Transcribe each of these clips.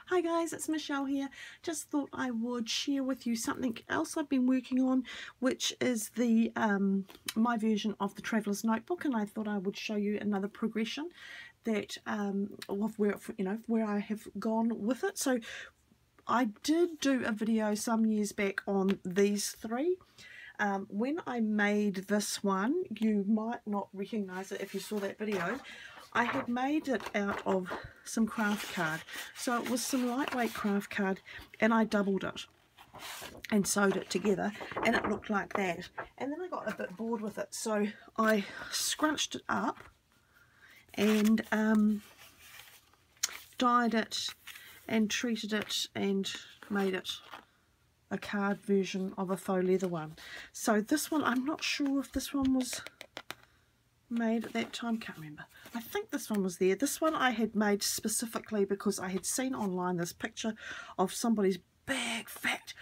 Hi guys, it's Michelle here. Just thought I would share with you something else I've been working on, which is the my version of the Traveller's Notebook, and I thought I would show you another progression that of where I have gone with it. So I did do a video some years back on these three. When I made this one, you might not recognise it if you saw that video. I had made it out of some craft card, so it was some lightweight craft card, and I doubled it and sewed it together, and it looked like that. And then I got a bit bored with it, so I scrunched it up and dyed it and treated it and made it a card version of a faux leather one. So this one, I'm not sure if this one was made at that time, can't remember. I think this one was there. This one I had made specifically because I had seen online this picture of somebody's big fat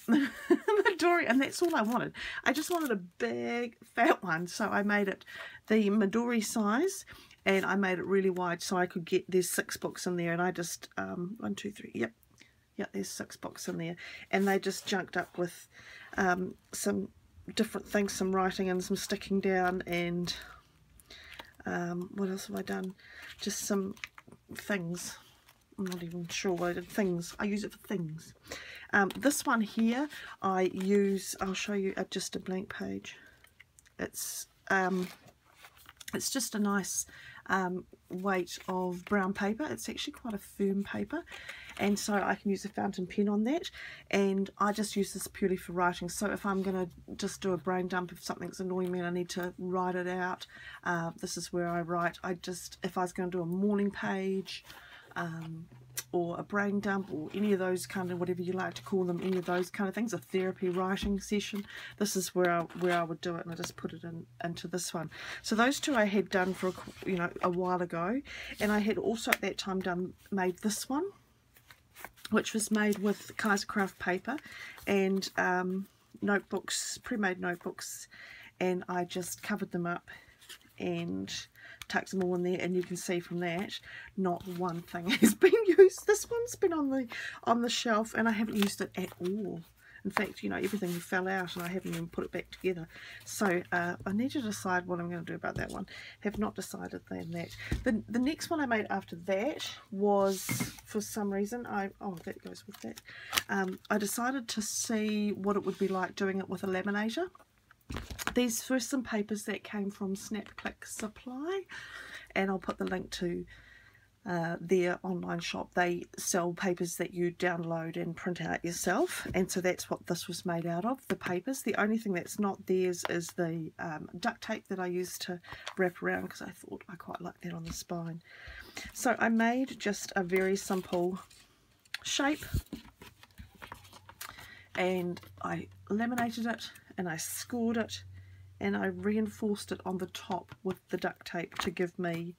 Midori, and that's all I wanted. I just wanted a big fat one, so I made it the Midori size, and I made it really wide so I could get, there's 6 books in there, and I just 1, 2, 3, yep, there's 6 books in there, and they just junked up with some different things, some writing and some sticking down, and what else have I done? Just some things. I'm not even sure what I did. Things. I use it for things. This one here I use, I'll show you just a blank page. It's just a nice weight of brown paper. It's actually quite a firm paper, and so I can use a fountain pen on that, and I just use this purely for writing. So if I'm going to just do a brain dump, if something's annoying me and I need to write it out, this is where I write. If I was going to do a morning page, or a brain dump, or any of those kind of, whatever you like to call them, any of those kind of things, a therapy writing session, this is where I would do it, and I just put it into this one. So those two I had done for a while ago, and I had also at that time made this one, which was made with Kaisercraft paper and notebooks, pre-made notebooks, and I just covered them up and tucked them all in there, and you can see from that not one thing has been used. This one's been on the shelf, and I haven't used it at all. In fact, everything fell out and I haven't even put it back together. So I need to decide what I'm going to do about that one. Have not decided than that. The next one I made after that was, for some reason, oh, that goes with that. I decided to see what it would be like doing it with a laminator. These were some papers that came from Snap Click Supply, and I'll put the link to their online shop. They sell papers that you download and print out yourself, and so that's what this was made out of, the papers. The only thing that's not theirs is the duct tape that I used to wrap around, because I thought I quite like that on the spine. So I made just a very simple shape, and I laminated it, and I scored it, and I reinforced it on the top with the duct tape to give me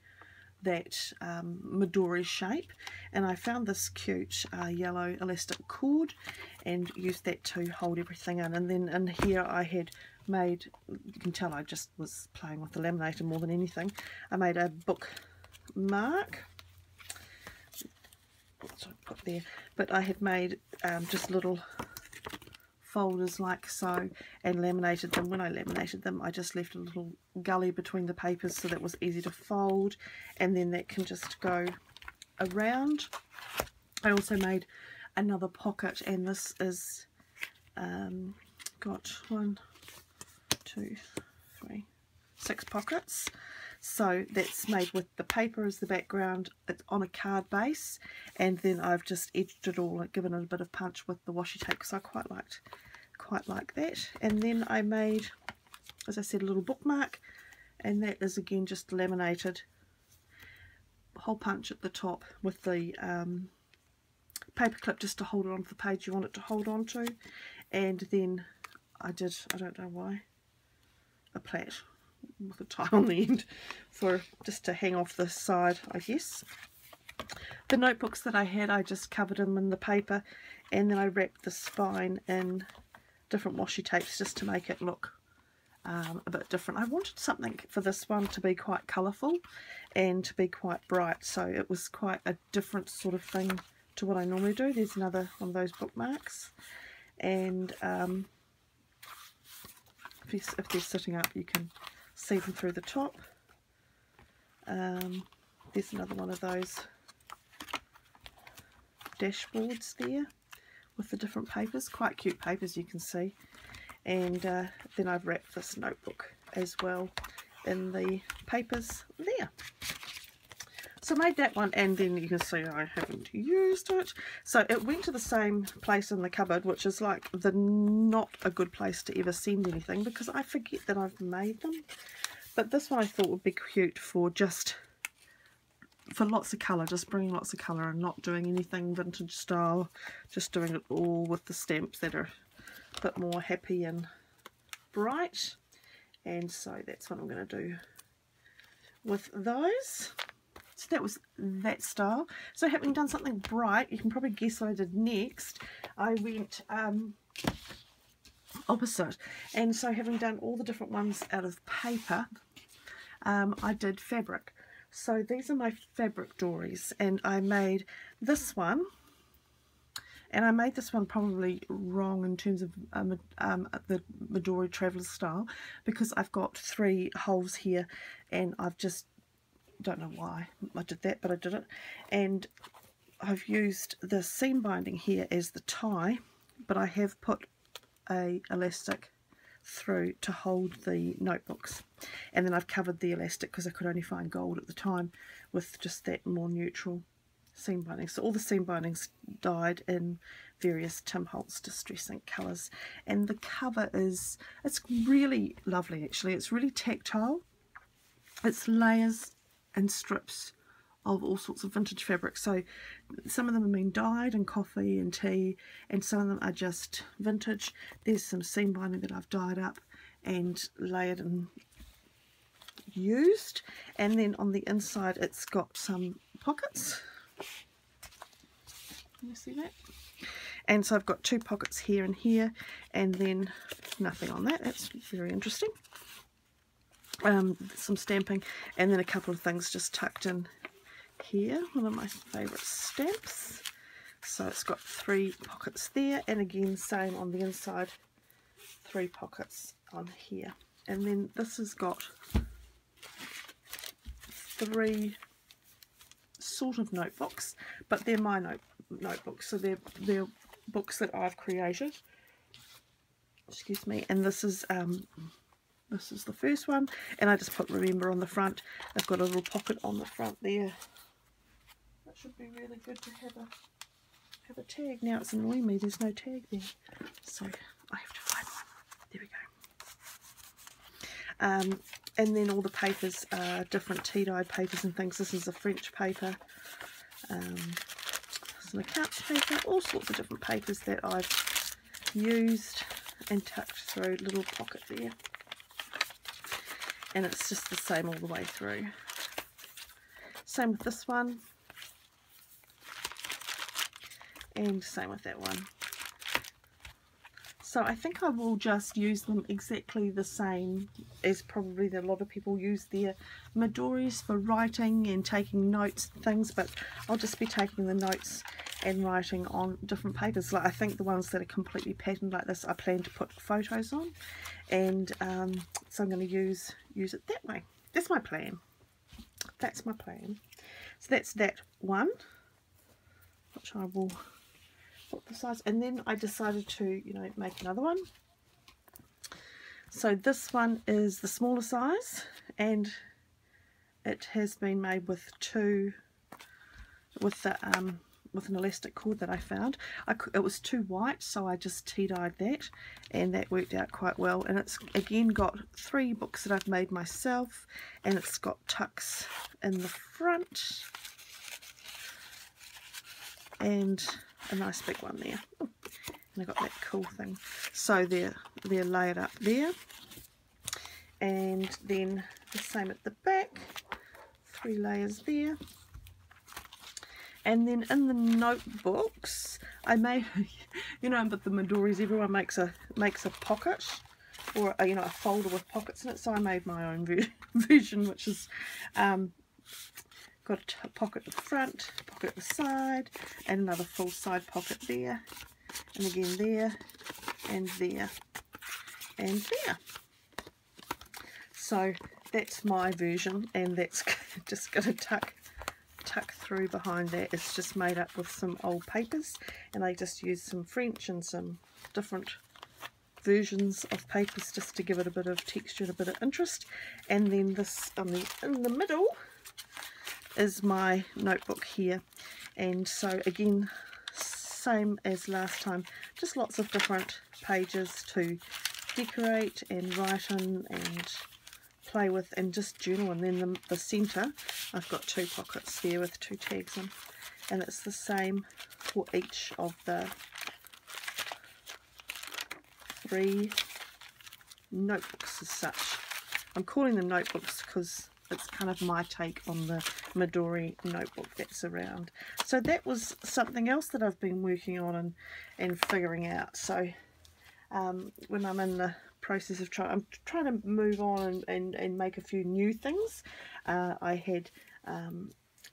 that Midori shape. And I found this cute yellow elastic cord and used that to hold everything in. And then in here I had made, you can tell I just was playing with the laminator more than anything, I made a bookmark, which I put there, but I had made just little folders like so, and laminated them. When I laminated them, I just left a little gully between the papers so that was easy to fold, and then that can just go around. I also made another pocket, and this is got 1, 2, 3, 6 pockets. So that's made with the paper as the background. It's on a card base, and then I've just edged it all and given it a bit of punch with the washi tape, because I quite like that. And then I made, as I said, a little bookmark, and that is again just laminated, hole punch at the top with the paper clip just to hold it onto the page you want it to hold on to. And then I did, I don't know why, a plait with a tie on the end for just to hang off the side, I guess. The notebooks that I had, I just covered them in the paper, and then I wrapped the spine in different washi tapes just to make it look a bit different. I wanted something for this one to be quite colourful and to be quite bright, so it was quite a different sort of thing to what I normally do. There's another one of those bookmarks, and if they're sitting up you can see them through the top. There's another one of those dashboards there with the different papers, quite cute papers you can see. And then I've wrapped this notebook as well in the papers there. So I made that one, and then you can see I haven't used it. So it went to the same place in the cupboard, which is like the not a good place to ever send anything, because I forget that I've made them. But this one I thought would be cute for lots of colour, just bringing lots of colour and not doing anything vintage style, just doing it all with the stamps that are a bit more happy and bright. And so that's what I'm going to do with those. So that was that style. So having done something bright, you can probably guess what I did next. I went opposite, and so having done all the different ones out of paper, I did fabric. So these are my fabric Doris, and I made this one, and I made this one probably wrong in terms of the Midori Traveller style, because I've got 3 holes here, and I've just, don't know why I did that, but I did it. And I've used the seam binding here as the tie, but I have put a elastic through to hold the notebooks, and then I've covered the elastic because I could only find gold at the time with just that more neutral seam binding. So all the seam bindings dyed in various Tim Holtz Distress Ink colours, and the cover it's really lovely actually. It's really tactile. It's layers and strips of all sorts of vintage fabric. So some of them have been dyed in coffee and tea, and some of them are just vintage. There's some seam binding that I've dyed up and layered and used, and then on the inside it's got some pockets. Can you see that? And so I've got 2 pockets here and here, and then nothing on that. That's very interesting. Some stamping, and then a couple of things just tucked in here, one of my favourite stamps. So it's got 3 pockets there, and again same on the inside, 3 pockets on here. And then this has got 3 sort of notebooks, but they're my notebooks, so they're books that I've created. Excuse me. And this is the first one, and I just put remember on the front. I've got a little pocket on the front there. That should be really good to have a tag. Now it's annoying me, there's no tag there, so I have to find one. There we go. And then all the papers are different tea-dyed papers and things. This is a French paper, some accounts paper, all sorts of different papers that I've used and tucked through. Little pocket there. And it's just the same all the way through. Same with this one, and same with that one. So I think I will just use them exactly the same as probably a lot of people use their Midoris for writing and taking notes and things, but I'll just be taking the notes and writing on different papers. Like I think the ones that are completely patterned like this I plan to put photos on, and so I'm going to use it that way. That's my plan. That's my plan. So that's that one, which I will put the size, and then I decided to make another one. So this one is the smaller size, and it has been made with with an elastic cord that I found. It was too white, so I just tea-dyed that, and that worked out quite well. And it's again got 3 books that I've made myself, and it's got tucks in the front and a nice big one there. Oh, and I got that cool thing. So they're layered up there, and then the same at the back, 3 layers there. And then in the notebooks, I made, but the Midoris, everyone makes a pocket, or a folder with pockets in it. So I made my own version, which is got got a pocket at the front, pocket at the side, and another full side pocket there, and again there, and there, and there. So that's my version, and that's just going to tuck through behind that. It's just made up with some old papers, and I just used some French and some different versions of papers just to give it a bit of texture and a bit of interest. And then this in the middle is my notebook here, and so again, same as last time, just lots of different pages to decorate and write in and play with and just journal. And then the centre, I've got 2 pockets there with 2 tags in, and it's the same for each of the 3 notebooks as such. I'm calling them notebooks because it's kind of my take on the Midori notebook that's around. So that was something else that I've been working on and figuring out. So when I'm in the process of I'm trying to move on and make a few new things. I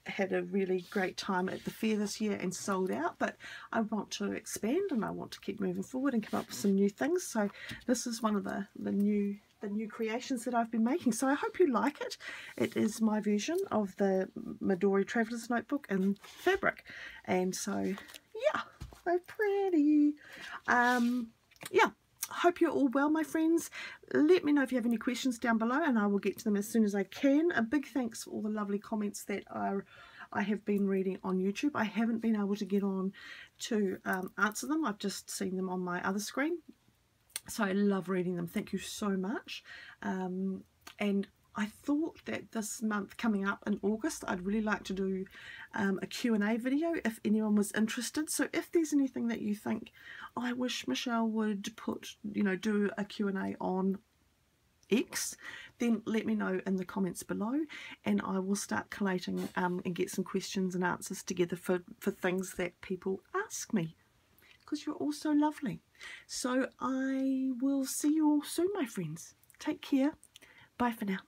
had a really great time at the fair this year and sold out, but I want to expand and I want to keep moving forward and come up with some new things. So this is one of the new creations that I've been making. So I hope you like it. It is my version of the Midori Traveller's Notebook in fabric, and so yeah, so pretty. Yeah, hope you're all well, my friends. Let me know if you have any questions down below and I will get to them as soon as I can. A big thanks for all the lovely comments that I have been reading on YouTube. I haven't been able to get on to answer them. I've just seen them on my other screen. So I love reading them. Thank you so much. And I thought that this month coming up in August, I'd really like to do a Q&A video if anyone was interested. So if there's anything that you think, oh, I wish Michelle would put, do a Q&A on X, then let me know in the comments below, and I will start collating and get some questions and answers together for things that people ask me, because you're all so lovely. So I will see you all soon, my friends. Take care. Bye for now.